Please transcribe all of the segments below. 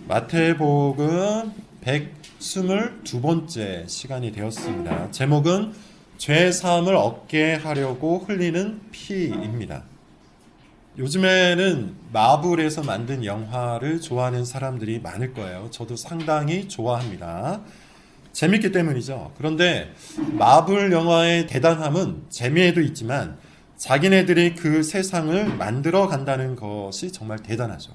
마태복음 122번째 시간이 되었습니다. 제목은 죄 사함을 얻게 하려고 흘리는 피입니다. 요즘에는 마블에서 만든 영화를 좋아하는 사람들이 많을 거예요. 저도 상당히 좋아합니다. 재밌기 때문이죠. 그런데 마블 영화의 대단함은 재미에도 있지만 자기네들이 그 세상을 만들어 간다는 것이 정말 대단하죠.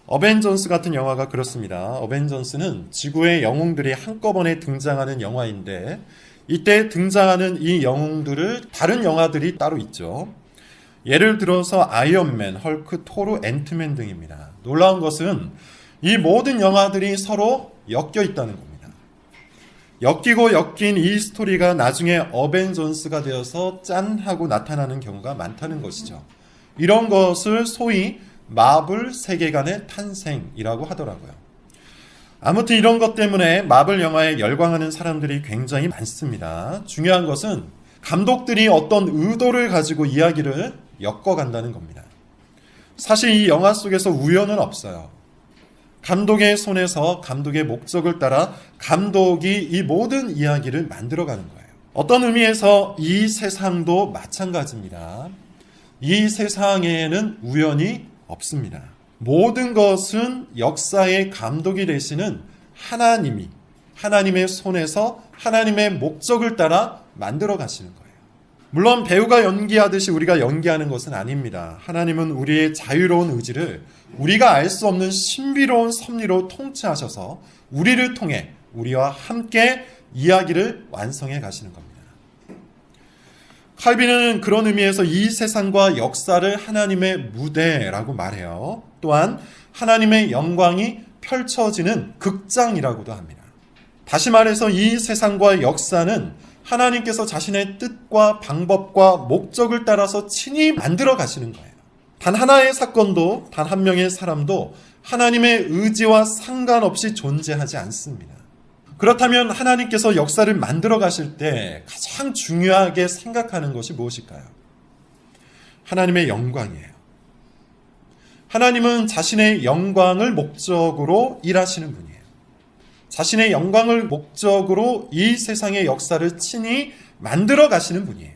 어벤져스 같은 영화가 그렇습니다. 어벤져스는 지구의 영웅들이 한꺼번에 등장하는 영화인데 이때 등장하는 이 영웅들을 다른 영화들이 따로 있죠. 예를 들어서 아이언맨, 헐크, 토르, 앤트맨 등입니다. 놀라운 것은 이 모든 영화들이 서로 엮여 있다는 겁니다. 엮이고 엮인 이 스토리가 나중에 어벤져스가 되어서 짠 하고 나타나는 경우가 많다는 것이죠. 이런 것을 소위 마블 세계관의 탄생이라고 하더라고요. 아무튼 이런 것 때문에 마블 영화에 열광하는 사람들이 굉장히 많습니다. 중요한 것은 감독들이 어떤 의도를 가지고 이야기를 엮어간다는 겁니다. 사실 이 영화 속에서 우연은 없어요. 감독의 손에서 감독의 목적을 따라 감독이 이 모든 이야기를 만들어가는 거예요. 어떤 의미에서 이 세상도 마찬가지입니다. 이 세상에는 우연이 없습니다. 모든 것은 역사의 감독이 되시는 하나님이 하나님의 손에서 하나님의 목적을 따라 만들어 가시는 거예요. 물론 배우가 연기하듯이 우리가 연기하는 것은 아닙니다. 하나님은 우리의 자유로운 의지를 우리가 알 수 없는 신비로운 섭리로 통치하셔서 우리를 통해 우리와 함께 이야기를 완성해 가시는 겁니다. 칼빈은 그런 의미에서 이 세상과 역사를 하나님의 무대라고 말해요. 또한 하나님의 영광이 펼쳐지는 극장이라고도 합니다. 다시 말해서 이 세상과 역사는 하나님께서 자신의 뜻과 방법과 목적을 따라서 친히 만들어 가시는 거예요. 단 하나의 사건도 단 한 명의 사람도 하나님의 의지와 상관없이 존재하지 않습니다. 그렇다면 하나님께서 역사를 만들어 가실 때 가장 중요하게 생각하는 것이 무엇일까요? 하나님의 영광이에요. 하나님은 자신의 영광을 목적으로 일하시는 분이에요. 자신의 영광을 목적으로 이 세상의 역사를 친히 만들어 가시는 분이에요.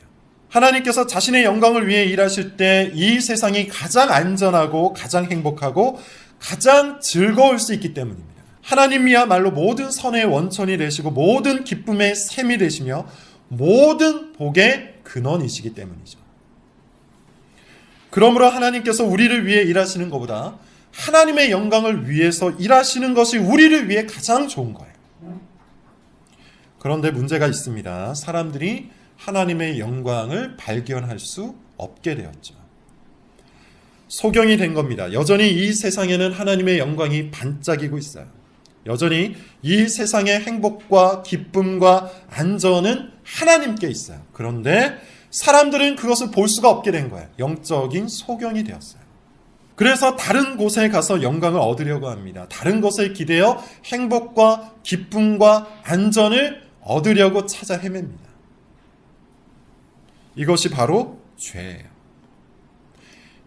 하나님께서 자신의 영광을 위해 일하실 때 이 세상이 가장 안전하고 가장 행복하고 가장 즐거울 수 있기 때문입니다. 하나님이야말로 모든 선의 원천이 되시고 모든 기쁨의 샘이 되시며 모든 복의 근원이시기 때문이죠. 그러므로 하나님께서 우리를 위해 일하시는 것보다 하나님의 영광을 위해서 일하시는 것이 우리를 위해 가장 좋은 거예요. 그런데 문제가 있습니다. 사람들이 하나님의 영광을 발견할 수 없게 되었죠. 소경이 된 겁니다. 여전히 이 세상에는 하나님의 영광이 반짝이고 있어요. 여전히 이 세상의 행복과 기쁨과 안전은 하나님께 있어요. 그런데 사람들은 그것을 볼 수가 없게 된 거예요. 영적인 소경이 되었어요. 그래서 다른 곳에 가서 영광을 얻으려고 합니다. 다른 것에 기대어 행복과 기쁨과 안전을 얻으려고 찾아 헤맵니다. 이것이 바로 죄예요.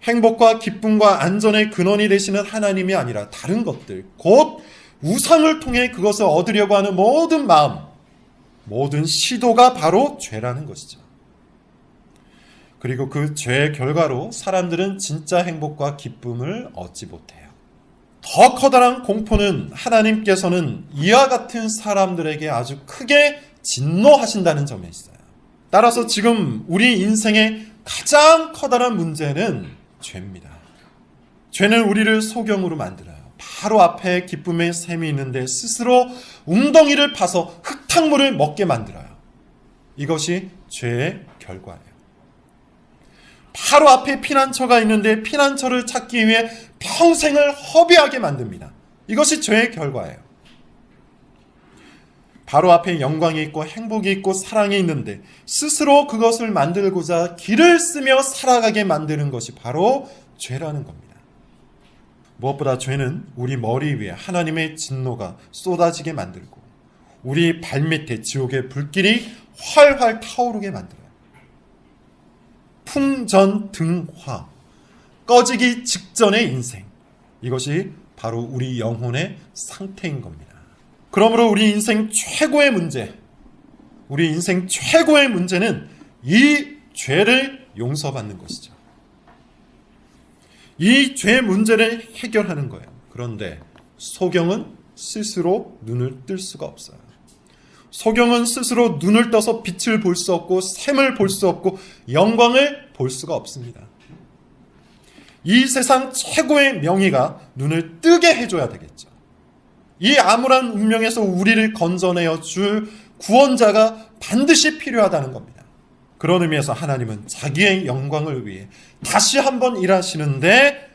행복과 기쁨과 안전의 근원이 되시는 하나님이 아니라 다른 것들, 곧 우상을 통해 그것을 얻으려고 하는 모든 마음, 모든 시도가 바로 죄라는 것이죠. 그리고 그 죄의 결과로 사람들은 진짜 행복과 기쁨을 얻지 못해요. 더 커다란 공포는 하나님께서는 이와 같은 사람들에게 아주 크게 진노하신다는 점에 있어요. 따라서 지금 우리 인생의 가장 커다란 문제는 죄입니다. 죄는 우리를 소경으로 만들어요. 바로 앞에 기쁨의 샘이 있는데 스스로 웅덩이를 파서 흙탕물을 먹게 만들어요. 이것이 죄의 결과예요. 바로 앞에 피난처가 있는데 피난처를 찾기 위해 평생을 허비하게 만듭니다. 이것이 죄의 결과예요. 바로 앞에 영광이 있고 행복이 있고 사랑이 있는데 스스로 그것을 만들고자 길을 쓰며 살아가게 만드는 것이 바로 죄라는 겁니다. 무엇보다 죄는 우리 머리 위에 하나님의 진노가 쏟아지게 만들고 우리 발밑에 지옥의 불길이 활활 타오르게 만들어요. 풍전등화, 꺼지기 직전의 인생, 이것이 바로 우리 영혼의 상태인 겁니다. 그러므로 우리 인생 최고의 문제는 이 죄를 용서받는 것이죠. 이 죄 문제를 해결하는 거예요. 그런데 소경은 스스로 눈을 뜰 수가 없어요. 소경은 스스로 눈을 떠서 빛을 볼 수 없고 샘을 볼 수 없고 영광을 볼 수가 없습니다. 이 세상 최고의 명의가 눈을 뜨게 해줘야 되겠죠. 이 암울한 운명에서 우리를 건져내어 줄 구원자가 반드시 필요하다는 겁니다. 그런 의미에서 하나님은 자기의 영광을 위해 다시 한번 일하시는데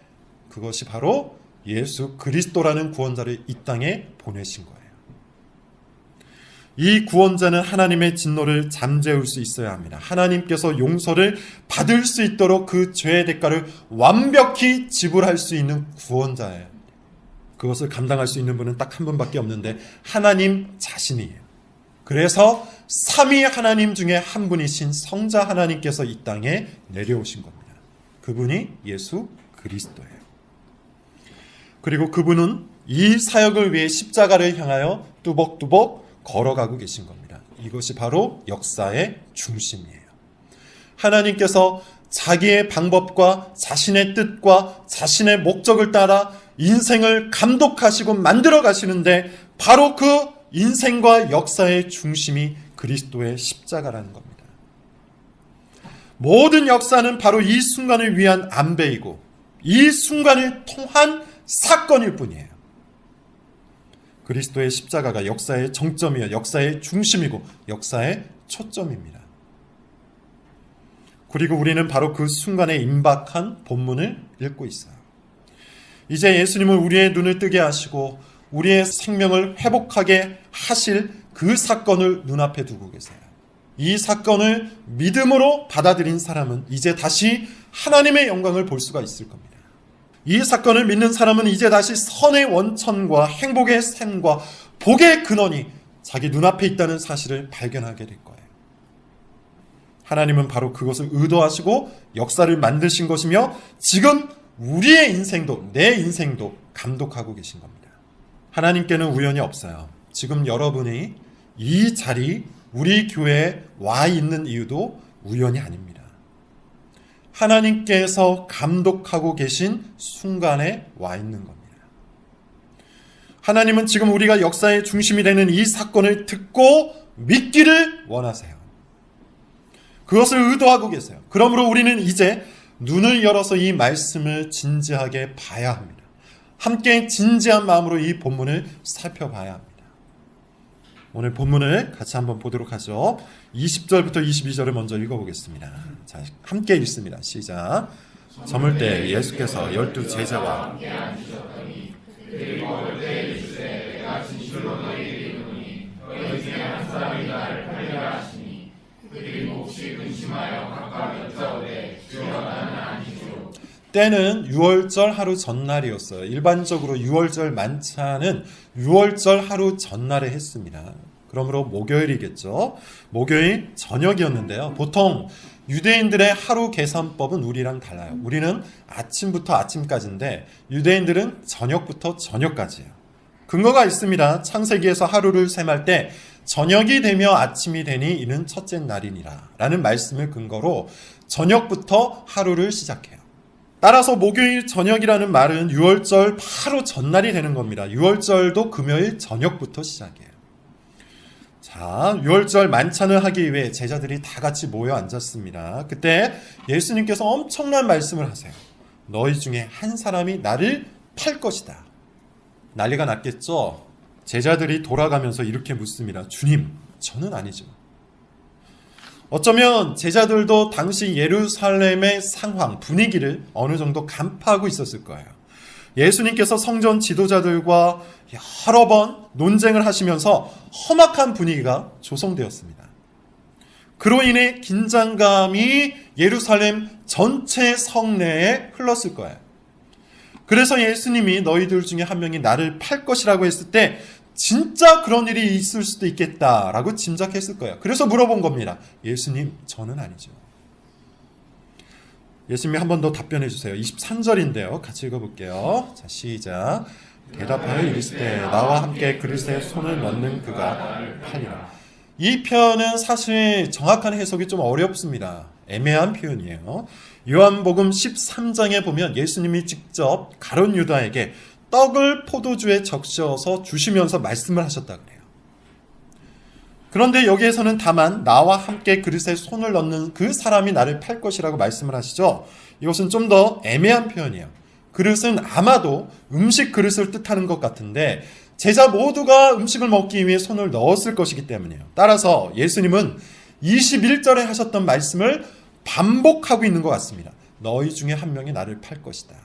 그것이 바로 예수 그리스도라는 구원자를 이 땅에 보내신 거예요. 이 구원자는 하나님의 진노를 잠재울 수 있어야 합니다. 하나님께서 용서를 받을 수 있도록 그 죄의 대가를 완벽히 지불할 수 있는 구원자예요. 그것을 감당할 수 있는 분은 딱 한 분밖에 없는데 하나님 자신이에요. 그래서 삼위 하나님 중에 한 분이신 성자 하나님께서 이 땅에 내려오신 겁니다. 그분이 예수 그리스도예요. 그리고 그분은 이 사역을 위해 십자가를 향하여 뚜벅뚜벅 걸어가고 계신 겁니다. 이것이 바로 역사의 중심이에요. 하나님께서 자기의 방법과 자신의 뜻과 자신의 목적을 따라 인생을 감독하시고 만들어 가시는데 바로 그 인생과 역사의 중심이 그리스도의 십자가라는 겁니다. 모든 역사는 바로 이 순간을 위한 안배이고 이 순간을 통한 사건일 뿐이에요. 그리스도의 십자가가 역사의 정점이요, 역사의 중심이고 역사의 초점입니다. 그리고 우리는 바로 그 순간에 임박한 본문을 읽고 있어요. 이제 예수님은 우리의 눈을 뜨게 하시고 우리의 생명을 회복하게 하실 그 사건을 눈앞에 두고 계세요. 이 사건을 믿음으로 받아들인 사람은 이제 다시 하나님의 영광을 볼 수가 있을 겁니다. 이 사건을 믿는 사람은 이제 다시 선의 원천과 행복의 샘과 복의 근원이 자기 눈앞에 있다는 사실을 발견하게 될 거예요. 하나님은 바로 그것을 의도하시고 역사를 만드신 것이며 지금 우리의 인생도 내 인생도 감독하고 계신 겁니다. 하나님께는 우연이 없어요. 지금 여러분이 이 자리 우리 교회에 와 있는 이유도 우연이 아닙니다. 하나님께서 감독하고 계신 순간에 와 있는 겁니다. 하나님은 지금 우리가 역사의 중심이 되는 이 사건을 듣고 믿기를 원하세요. 그것을 의도하고 계세요. 그러므로 우리는 이제 눈을 열어서 이 말씀을 진지하게 봐야 합니다. 함께 진지한 마음으로 이 본문을 살펴봐야 합니다. 오늘 본문을 같이 한번 보도록 하죠. 20절부터 22절을 먼저 읽어보겠습니다. 자, 함께 읽습니다. 시작. 저물 때 예수께서 12 제자와 때는 6월절 하루 전날이었어요. 일반적으로 6월절 만찬은 6월절 하루 전날에 했습니다. 그러므로 목요일이겠죠. 목요일 저녁이었는데요. 보통 유대인들의 하루 계산법은 우리랑 달라요. 우리는 아침부터 아침까지인데 유대인들은 저녁부터 저녁까지예요. 근거가 있습니다. 창세기에서 하루를 셈할 때 저녁이 되며 아침이 되니 이는 첫째 날이니라 라는 말씀을 근거로 저녁부터 하루를 시작해요. 따라서 목요일 저녁이라는 말은 6월절 바로 전날이 되는 겁니다. 6월절도 금요일 저녁부터 시작이에요. 자, 6월절 만찬을 하기 위해 제자들이 다 같이 모여 앉았습니다. 그때 예수님께서 엄청난 말씀을 하세요. 너희 중에 한 사람이 나를 팔 것이다. 난리가 났겠죠? 제자들이 돌아가면서 이렇게 묻습니다. 주님, 저는 아니죠. 어쩌면 제자들도 당시 예루살렘의 상황, 분위기를 어느 정도 간파하고 있었을 거예요. 예수님께서 성전 지도자들과 여러 번 논쟁을 하시면서 험악한 분위기가 조성되었습니다. 그로 인해 긴장감이 예루살렘 전체 성내에 흘렀을 거예요. 그래서 예수님이 너희들 중에 한 명이 나를 팔 것이라고 했을 때 진짜 그런 일이 있을 수도 있겠다라고 짐작했을 거예요. 그래서 물어본 겁니다. 예수님, 저는 아니죠. 예수님이 한 번 더 답변해 주세요. 23절인데요. 같이 읽어볼게요. 자, 시작. 대답하여 이르시되 나와 함께 그릇에 손을 넣는 그가 팔리라. 이 표현은 사실 정확한 해석이 좀 어렵습니다. 애매한 표현이에요. 요한복음 13장에 보면 예수님이 직접 가룟 유다에게 떡을 포도주에 적셔서 주시면서 말씀을 하셨다 그래요. 그런데 여기에서는 다만 나와 함께 그릇에 손을 넣는 그 사람이 나를 팔 것이라고 말씀을 하시죠. 이것은 좀 더 애매한 표현이에요. 그릇은 아마도 음식 그릇을 뜻하는 것 같은데 제자 모두가 음식을 먹기 위해 손을 넣었을 것이기 때문이에요. 따라서 예수님은 21절에 하셨던 말씀을 반복하고 있는 것 같습니다. 너희 중에 한 명이 나를 팔 것이다.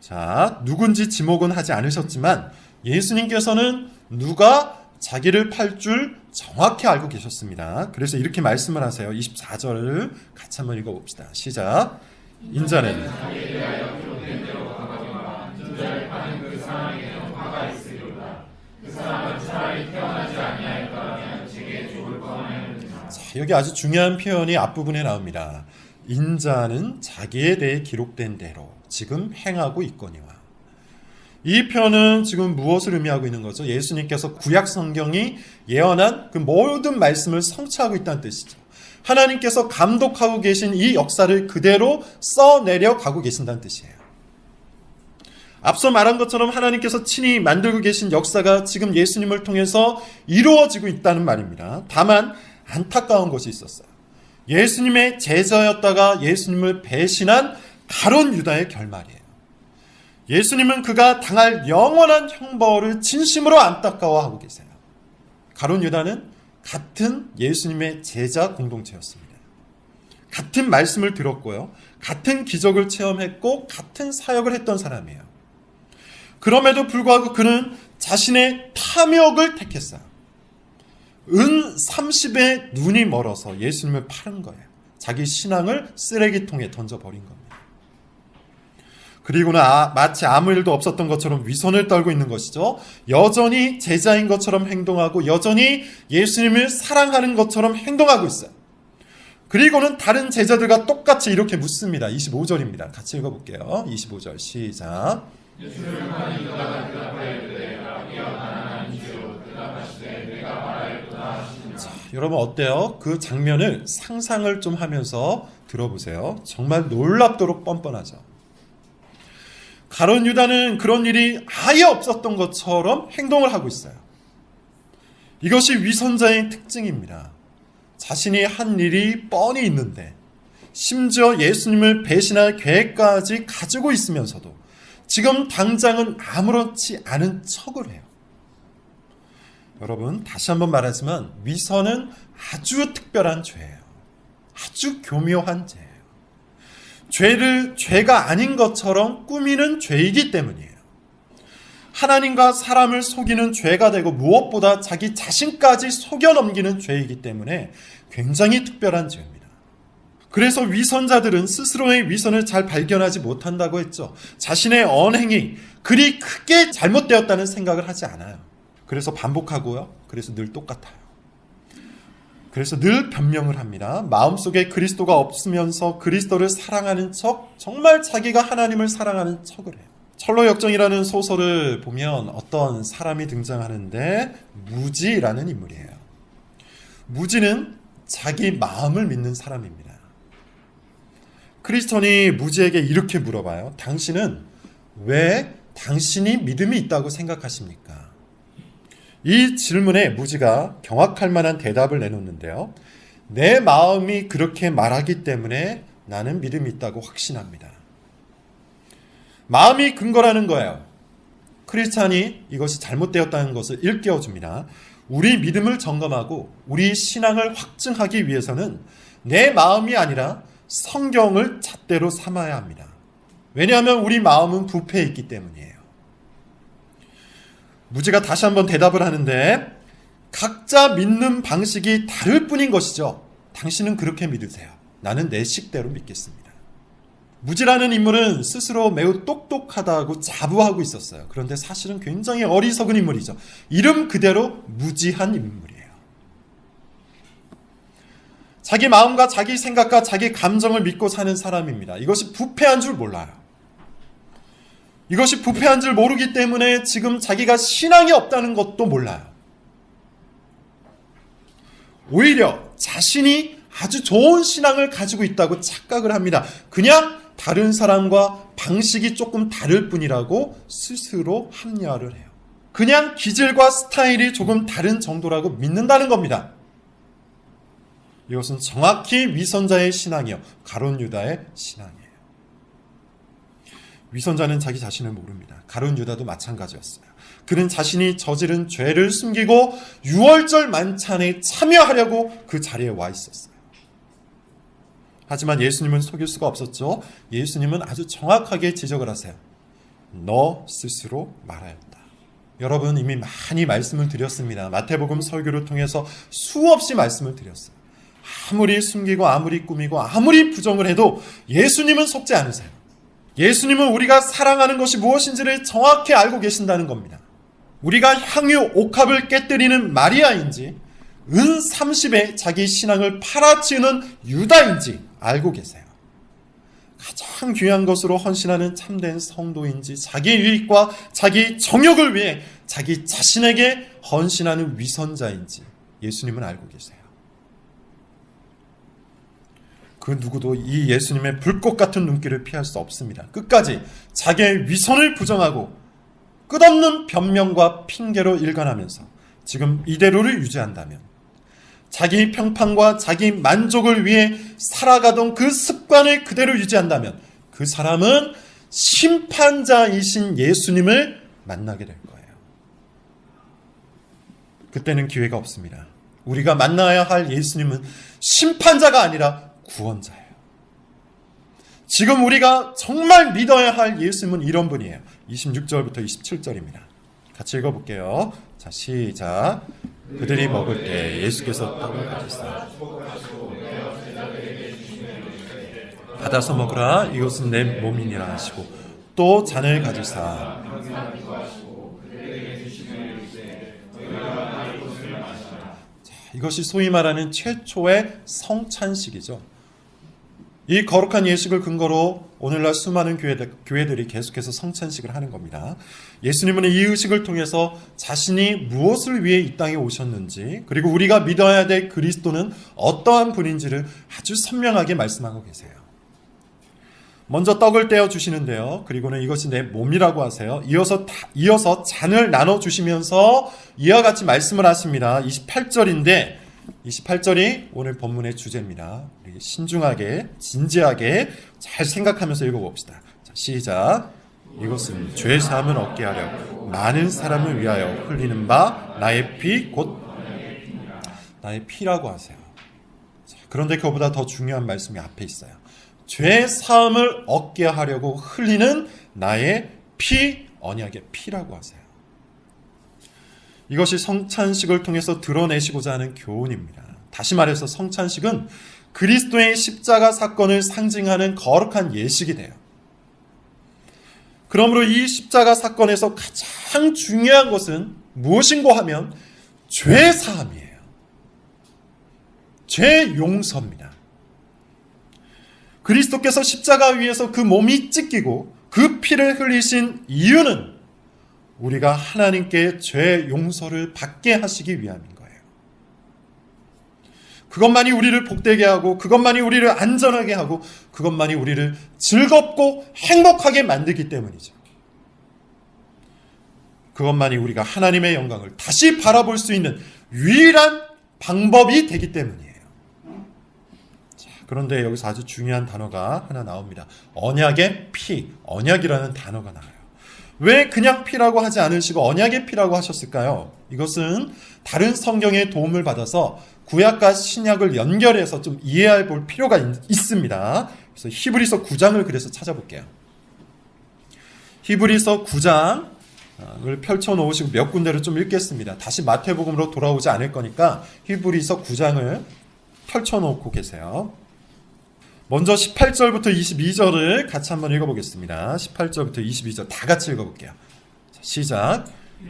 자, 누군지 지목은 하지 않으셨지만 예수님께서는 누가 자기를 팔 줄 정확히 알고 계셨습니다. 그래서 이렇게 말씀을 하세요. 24절을 같이 한번 읽어봅시다. 시작. 인자는 자, 여기 아주 중요한 표현이 앞부분에 나옵니다. 인자는 자기에 대해 기록된 대로 지금 행하고 있거니와. 이 표현은 지금 무엇을 의미하고 있는 거죠? 예수님께서 구약 성경이 예언한 그 모든 말씀을 성취하고 있다는 뜻이죠. 하나님께서 감독하고 계신 이 역사를 그대로 써내려 가고 계신다는 뜻이에요. 앞서 말한 것처럼 하나님께서 친히 만들고 계신 역사가 지금 예수님을 통해서 이루어지고 있다는 말입니다. 다만 안타까운 것이 있었어요. 예수님의 제자였다가 예수님을 배신한 가룟 유다의 결말이에요. 예수님은 그가 당할 영원한 형벌을 진심으로 안타까워하고 계세요. 가룟 유다는 같은 예수님의 제자 공동체였습니다. 같은 말씀을 들었고요. 같은 기적을 체험했고 같은 사역을 했던 사람이에요. 그럼에도 불구하고 그는 자신의 탐욕을 택했어요. 은 30에 눈이 멀어서 예수님을 파는 거예요. 자기 신앙을 쓰레기통에 던져버린 겁니다. 그리고는 마치 아무 일도 없었던 것처럼 위선을 떨고 있는 것이죠. 여전히 제자인 것처럼 행동하고 여전히 예수님을 사랑하는 것처럼 행동하고 있어요. 그리고는 다른 제자들과 똑같이 이렇게 묻습니다. 25절입니다. 같이 읽어볼게요. 25절 시작. 자, 여러분 어때요? 그 장면을 상상을 좀 하면서 들어보세요. 정말 놀랍도록 뻔뻔하죠. 가룟 유다는 그런 일이 아예 없었던 것처럼 행동을 하고 있어요. 이것이 위선자의 특징입니다. 자신이 한 일이 뻔히 있는데 심지어 예수님을 배신할 계획까지 가지고 있으면서도 지금 당장은 아무렇지 않은 척을 해요. 여러분 다시 한번 말하지만 위선은 아주 특별한 죄예요. 아주 교묘한 죄예요. 죄를 죄가 아닌 것처럼 꾸미는 죄이기 때문이에요. 하나님과 사람을 속이는 죄가 되고 무엇보다 자기 자신까지 속여 넘기는 죄이기 때문에 굉장히 특별한 죄입니다. 그래서 위선자들은 스스로의 위선을 잘 발견하지 못한다고 했죠. 자신의 언행이 그리 크게 잘못되었다는 생각을 하지 않아요. 그래서 반복하고요. 그래서 늘 똑같아요. 그래서 늘 변명을 합니다. 마음속에 그리스도가 없으면서 그리스도를 사랑하는 척, 정말 자기가 하나님을 사랑하는 척을 해요. 철로역정이라는 소설을 보면 어떤 사람이 등장하는데 무지라는 인물이에요. 무지는 자기 마음을 믿는 사람입니다. 크리스천이 무지에게 이렇게 물어봐요. 당신은 왜 당신이 믿음이 있다고 생각하십니까? 이 질문에 무지가 경악할 만한 대답을 내놓는데요. 내 마음이 그렇게 말하기 때문에 나는 믿음이 있다고 확신합니다. 마음이 근거라는 거예요. 크리스찬이 이것이 잘못되었다는 것을 일깨워줍니다. 우리 믿음을 점검하고 우리 신앙을 확증하기 위해서는 내 마음이 아니라 성경을 잣대로 삼아야 합니다. 왜냐하면 우리 마음은 부패해 있기 때문이에요. 무지가 다시 한번 대답을 하는데 각자 믿는 방식이 다를 뿐인 것이죠. 당신은 그렇게 믿으세요. 나는 내 식대로 믿겠습니다. 무지라는 인물은 스스로 매우 똑똑하다고 자부하고 있었어요. 그런데 사실은 굉장히 어리석은 인물이죠. 이름 그대로 무지한 인물이에요. 자기 마음과 자기 생각과 자기 감정을 믿고 사는 사람입니다. 이것이 부패한 줄 몰라요. 이것이 부패한 줄 모르기 때문에 지금 자기가 신앙이 없다는 것도 몰라요. 오히려 자신이 아주 좋은 신앙을 가지고 있다고 착각을 합니다. 그냥 다른 사람과 방식이 조금 다를 뿐이라고 스스로 합리화를 해요. 그냥 기질과 스타일이 조금 다른 정도라고 믿는다는 겁니다. 이것은 정확히 위선자의 신앙이요, 가룟 유다의 신앙이에요. 위선자는 자기 자신을 모릅니다. 가룟 유다도 마찬가지였어요. 그는 자신이 저지른 죄를 숨기고 유월절 만찬에 참여하려고 그 자리에 와 있었어요. 하지만 예수님은 속일 수가 없었죠. 예수님은 아주 정확하게 지적을 하세요. 너 스스로 말하였다. 여러분, 이미 많이 말씀을 드렸습니다. 마태복음 설교를 통해서 수없이 말씀을 드렸어요. 아무리 숨기고 아무리 꾸미고 아무리 부정을 해도 예수님은 속지 않으세요. 예수님은 우리가 사랑하는 것이 무엇인지를 정확히 알고 계신다는 겁니다. 우리가 향유 옥합을 깨뜨리는 마리아인지 은 30에 자기 신앙을 팔아치우는 유다인지 알고 계세요. 가장 귀한 것으로 헌신하는 참된 성도인지 자기 유익과 자기 정욕을 위해 자기 자신에게 헌신하는 위선자인지 예수님은 알고 계세요. 그 누구도 이 예수님의 불꽃 같은 눈길을 피할 수 없습니다. 끝까지 자기의 위선을 부정하고 끝없는 변명과 핑계로 일관하면서 지금 이대로를 유지한다면, 자기 평판과 자기 만족을 위해 살아가던 그 습관을 그대로 유지한다면 그 사람은 심판자이신 예수님을 만나게 될 거예요. 그때는 기회가 없습니다. 우리가 만나야 할 예수님은 심판자가 아니라 구원자예요. 지금 우리가 정말 믿어야 할 예수님은 이런 분이에요. 26절부터 27절입니다. 같이 읽어볼게요. 자, 시작. 그들이 먹을 때 예수께서 떡을 가지사 받아서 먹으라, 이것은 내 몸이니라 하시고 또 잔을 가지사 이것이 소위 말하는 최초의 성찬식이죠. 이 거룩한 예식을 근거로 오늘날 수많은 교회들이 계속해서 성찬식을 하는 겁니다. 예수님은 이 의식을 통해서 자신이 무엇을 위해 이 땅에 오셨는지, 그리고 우리가 믿어야 될 그리스도는 어떠한 분인지를 아주 선명하게 말씀하고 계세요. 먼저 떡을 떼어 주시는데요. 그리고는 이것이 내 몸이라고 하세요. 이어서 잔을 나눠주시면서 이와 같이 말씀을 하십니다. 28절인데 28절이 오늘 본문의 주제입니다. 우리 신중하게 진지하게 잘 생각하면서 읽어봅시다. 자, 시작. 이것은 죄 사함을 얻게 하려 많은 사람을 위하여 흘리는 바 나의 피 곧 나의 피라고 하세요. 자, 그런데 그보다 더 중요한 말씀이 앞에 있어요. 죄 사함을 얻게 하려고 흘리는 나의 피, 언약의 피라고 하세요. 이것이 성찬식을 통해서 드러내시고자 하는 교훈입니다. 다시 말해서 성찬식은 그리스도의 십자가 사건을 상징하는 거룩한 예식이 돼요. 그러므로 이 십자가 사건에서 가장 중요한 것은 무엇인고 하면 죄 사함이에요. 죄 용서입니다. 그리스도께서 십자가 위에서 그 몸이 찢기고 그 피를 흘리신 이유는 우리가 하나님께 죄 용서를 받게 하시기 위함인 거예요. 그것만이 우리를 복되게 하고, 그것만이 우리를 안전하게 하고, 그것만이 우리를 즐겁고 행복하게 만들기 때문이죠. 그것만이 우리가 하나님의 영광을 다시 바라볼 수 있는 유일한 방법이 되기 때문이에요. 자, 그런데 여기서 아주 중요한 단어가 하나 나옵니다. 언약의 피, 언약이라는 단어가 나와요. 왜 그냥 피라고 하지 않으시고 언약의 피라고 하셨을까요? 이것은 다른 성경의 도움을 받아서 구약과 신약을 연결해서 좀 이해해 볼 필요가 있습니다. 그래서 히브리서 9장을 그래서 찾아볼게요. 히브리서 9장을 펼쳐놓으시고 몇 군데를 좀 읽겠습니다. 다시 마태복음으로 돌아오지 않을 거니까 히브리서 9장을 펼쳐놓고 계세요. 먼저 18절부터 22절을 같이 한번 읽어보겠습니다. 18절부터 22절 다 같이 읽어볼게요. 자, 시작.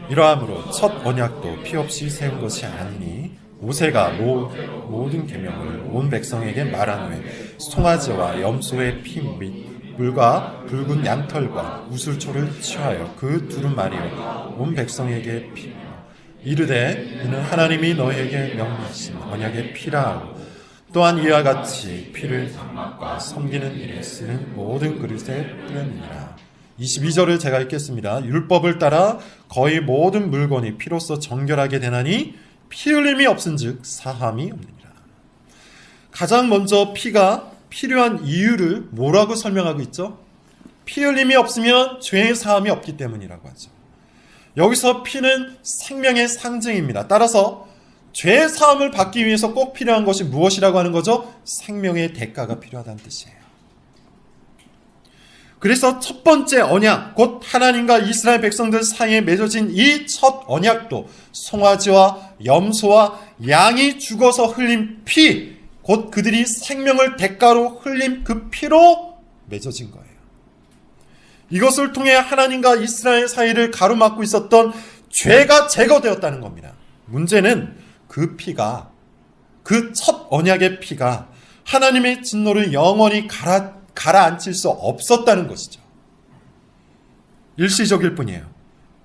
이러함으로 첫 언약도 피 없이 세운 것이 아니니 모세가 모든 계명을 온 백성에게 말한 후에 송아지와 염소의 피 및 물과 붉은 양털과 우슬초를 취하여 그 두른 말이여 온 백성에게 피 이르되 이는 하나님이 너에게 명하신 언약의 피라 하고 또한 이와 같이 피를 장막과 섬기는 일에 쓰는 모든 그릇에 뿌렸느니라. 22절을 제가 읽겠습니다. 율법을 따라 거의 모든 물건이 피로써 정결하게 되나니 피 흘림이 없은즉 사함이 없느니라. 가장 먼저 피가 필요한 이유를 뭐라고 설명하고 있죠? 피 흘림이 없으면 죄의 사함이 없기 때문이라고 하죠. 여기서 피는 생명의 상징입니다. 따라서 죄의 사함을 받기 위해서 꼭 필요한 것이 무엇이라고 하는 거죠? 생명의 대가가 필요하다는 뜻이에요. 그래서 첫 번째 언약, 곧 하나님과 이스라엘 백성들 사이에 맺어진 이 첫 언약도 송아지와 염소와 양이 죽어서 흘린 피, 곧 그들이 생명을 대가로 흘린 그 피로 맺어진 거예요. 이것을 통해 하나님과 이스라엘 사이를 가로막고 있었던 죄가 제거되었다는 겁니다. 문제는 그 피가, 그 첫 언약의 피가 하나님의 진노를 영원히 가라앉힐 수 없었다는 것이죠. 일시적일 뿐이에요.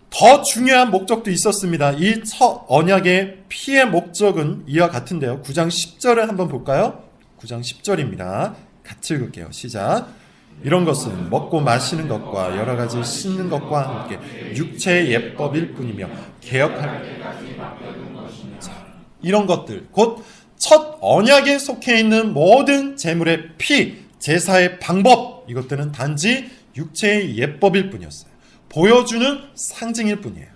더 중요한 목적도 있었습니다. 이 첫 언약의 피의 목적은 이와 같은데요. 9장 10절을 한번 볼까요? 9장 10절입니다. 같이 읽을게요. 시작. 이런 것은 먹고 마시는 것과 여러 가지 씻는 것과 함께 육체의 예법일 뿐이며 개혁할 이런 것들, 곧 첫 언약에 속해 있는 모든 제물의 피, 제사의 방법, 이것들은 단지 육체의 예법일 뿐이었어요. 보여주는 상징일 뿐이에요.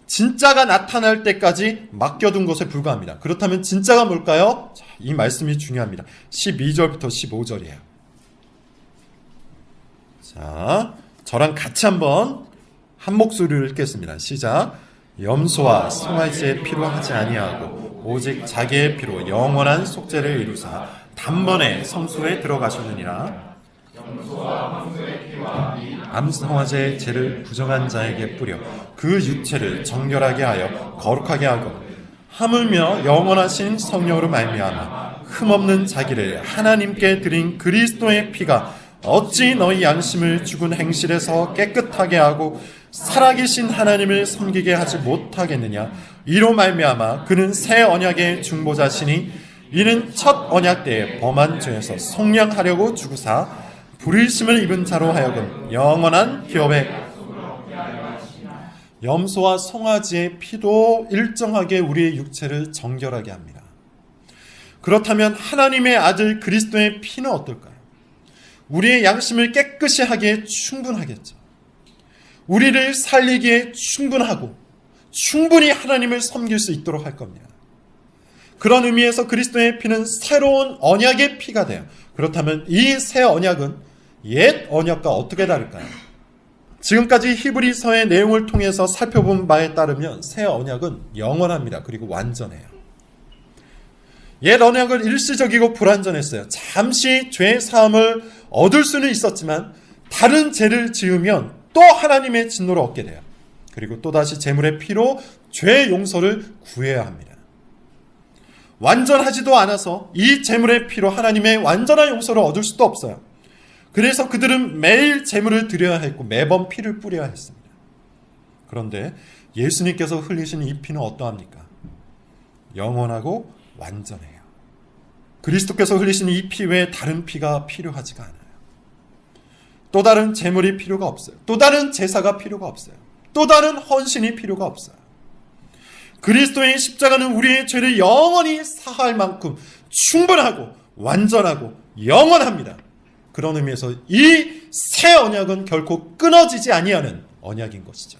진짜가 나타날 때까지 맡겨둔 것에 불과합니다. 그렇다면 진짜가 뭘까요? 자, 이 말씀이 중요합니다. 12절부터 15절이에요. 자, 저랑 같이 한번 한 목소리를 읽겠습니다. 시작. 염소와 송아지의 피로 하지 아니하고 오직 자기의 피로 영원한 속죄를 이루사 단번에 성소에 들어가셨느니라. 암송아지의 죄를 부정한 자에게 뿌려 그 육체를 정결하게 하여 거룩하게 하고 하물며 영원하신 성령으로 말미암아 흠없는 자기를 하나님께 드린 그리스도의 피가 어찌 너희 양심을 죽은 행실에서 깨끗하게 하고 살아계신 하나님을 섬기게 하지 못하겠느냐. 이로 말미암아 그는 새 언약의 중보자시니 이는 첫 언약 때에 범한 죄에서 속량하려고 죽으사 불의심을 입은 자로 하여금 영원한 기업에 염소와 송아지의 피도 일정하게 우리의 육체를 정결하게 합니다. 그렇다면 하나님의 아들 그리스도의 피는 어떨까요? 우리의 양심을 깨끗이 하기에 충분하겠죠. 우리를 살리기에 충분하고 충분히 하나님을 섬길 수 있도록 할 겁니다. 그런 의미에서 그리스도의 피는 새로운 언약의 피가 돼요. 그렇다면 이 새 언약은 옛 언약과 어떻게 다를까요? 지금까지 히브리서의 내용을 통해서 살펴본 바에 따르면 새 언약은 영원합니다. 그리고 완전해요. 옛 언약은 일시적이고 불완전했어요. 잠시 죄 사함을 얻을 수는 있었지만 다른 죄를 지으면 또 하나님의 진노를 얻게 돼요. 그리고 또다시 제물의 피로 죄 용서를 구해야 합니다. 완전하지도 않아서 이 제물의 피로 하나님의 완전한 용서를 얻을 수도 없어요. 그래서 그들은 매일 제물을 드려야 했고 매번 피를 뿌려야 했습니다. 그런데 예수님께서 흘리신 이 피는 어떠합니까? 영원하고 완전해요. 그리스도께서 흘리신 이 피 외에 다른 피가 필요하지가 않아요. 또 다른 제물이 필요가 없어요. 또 다른 제사가 필요가 없어요. 또 다른 헌신이 필요가 없어요. 그리스도의 십자가는 우리의 죄를 영원히 사할 만큼 충분하고 완전하고 영원합니다. 그런 의미에서 이 새 언약은 결코 끊어지지 아니하는 언약인 것이죠.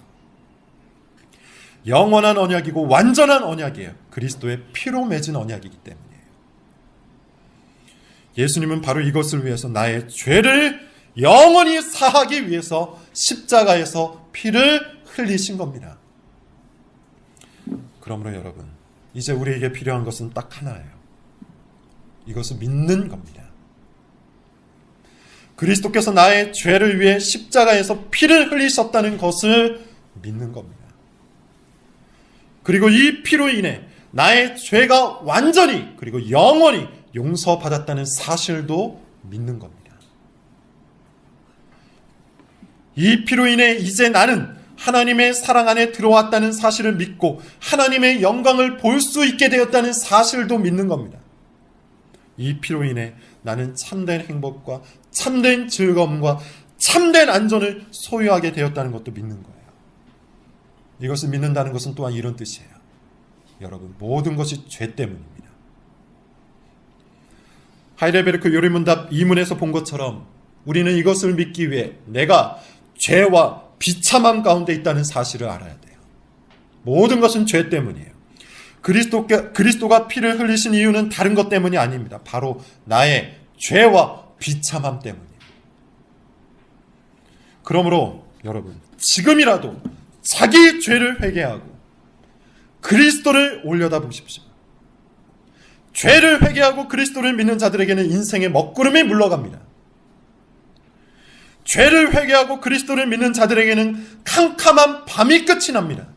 영원한 언약이고 완전한 언약이에요. 그리스도의 피로 맺은 언약이기 때문이에요. 예수님은 바로 이것을 위해서 나의 죄를 영원히 사하기 위해서 십자가에서 피를 흘리신 겁니다. 그러므로 여러분, 이제 우리에게 필요한 것은 딱 하나예요. 이것을 믿는 겁니다. 그리스도께서 나의 죄를 위해 십자가에서 피를 흘리셨다는 것을 믿는 겁니다. 그리고 이 피로 인해 나의 죄가 완전히 그리고 영원히 용서받았다는 사실도 믿는 겁니다. 이 피로 인해 이제 나는 하나님의 사랑 안에 들어왔다는 사실을 믿고 하나님의 영광을 볼 수 있게 되었다는 사실도 믿는 겁니다. 이 피로 인해 나는 참된 행복과 참된 즐거움과 참된 안전을 소유하게 되었다는 것도 믿는 거예요. 이것을 믿는다는 것은 또한 이런 뜻이에요. 여러분, 모든 것이 죄 때문입니다. 하이델베르크 요리문답 2문에서 본 것처럼 우리는 이것을 믿기 위해 내가 죄와 비참함 가운데 있다는 사실을 알아야 돼요. 모든 것은 죄 때문이에요. 그리스도가 피를 흘리신 이유는 다른 것 때문이 아닙니다. 바로 나의 죄와 비참함 때문이에요. 그러므로 여러분, 지금이라도 자기 죄를 회개하고 그리스도를 올려다 보십시오. 죄를 회개하고 그리스도를 믿는 자들에게는 인생의 먹구름이 물러갑니다. 죄를 회개하고 그리스도를 믿는 자들에게는 캄캄한 밤이 끝이 납니다.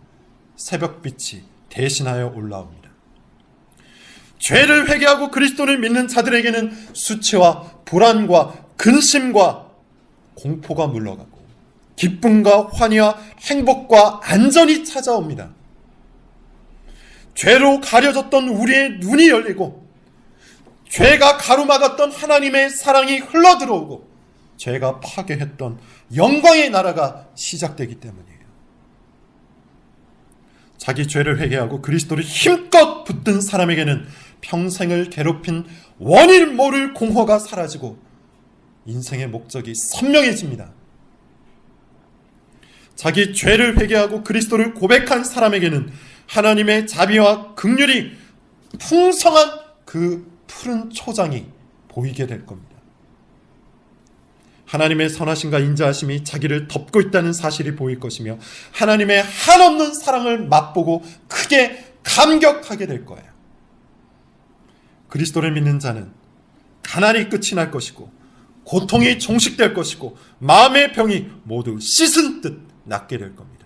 새벽빛이 대신하여 올라옵니다. 죄를 회개하고 그리스도를 믿는 자들에게는 수치와 불안과 근심과 공포가 물러가고 기쁨과 환희와 행복과 안전이 찾아옵니다. 죄로 가려졌던 우리의 눈이 열리고 죄가 가로막았던 하나님의 사랑이 흘러들어오고 죄가 파괴했던 영광의 나라가 시작되기 때문이에요. 자기 죄를 회개하고 그리스도를 힘껏 붙든 사람에게는 평생을 괴롭힌 원인 모를 공허가 사라지고 인생의 목적이 선명해집니다. 자기 죄를 회개하고 그리스도를 고백한 사람에게는 하나님의 자비와 긍휼이 풍성한 그 푸른 초장이 보이게 될 겁니다. 하나님의 선하심과 인자하심이 자기를 덮고 있다는 사실이 보일 것이며 하나님의 한없는 사랑을 맛보고 크게 감격하게 될 거예요. 그리스도를 믿는 자는 가난이 끝이 날 것이고 고통이 종식될 것이고 마음의 병이 모두 씻은 듯 낫게 될 겁니다.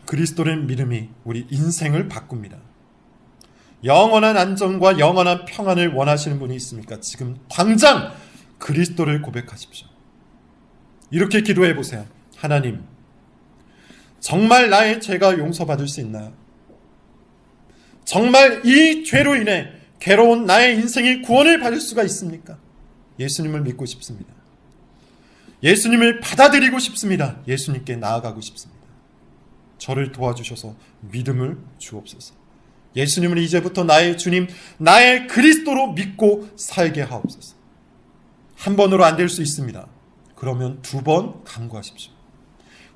그리스도의 믿음이 우리 인생을 바꿉니다. 영원한 안정과 영원한 평안을 원하시는 분이 있습니까? 지금 당장 그리스도를 고백하십시오. 이렇게 기도해 보세요. 하나님, 정말 나의 죄가 용서받을 수 있나요? 정말 이 죄로 인해 괴로운 나의 인생이 구원을 받을 수가 있습니까? 예수님을 믿고 싶습니다. 예수님을 받아들이고 싶습니다. 예수님께 나아가고 싶습니다. 저를 도와주셔서 믿음을 주옵소서. 예수님을 이제부터 나의 주님, 나의 그리스도로 믿고 살게 하옵소서. 한 번으로 안 될 수 있습니다. 그러면 2번 간구하십시오.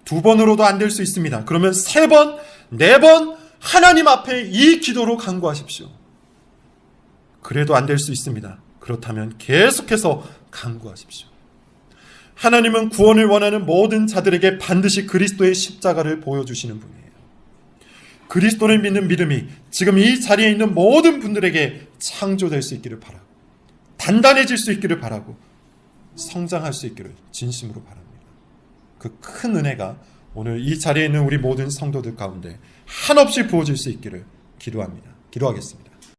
2번으로도 안 될 수 있습니다. 그러면 3번, 4번 하나님 앞에 이 기도로 간구하십시오. 그래도 안 될 수 있습니다. 그렇다면 계속해서 간구하십시오. 하나님은 구원을 원하는 모든 자들에게 반드시 그리스도의 십자가를 보여주시는 분이에요. 그리스도를 믿는 믿음이 지금 이 자리에 있는 모든 분들에게 창조될 수 있기를 바라고 단단해질 수 있기를 바라고 성장할 수 있기를 진심으로 바랍니다. 그 큰 은혜가 오늘 이 자리에 있는 우리 모든 성도들 가운데 한없이 부어질 수 있기를 기도합니다. 기도하겠습니다.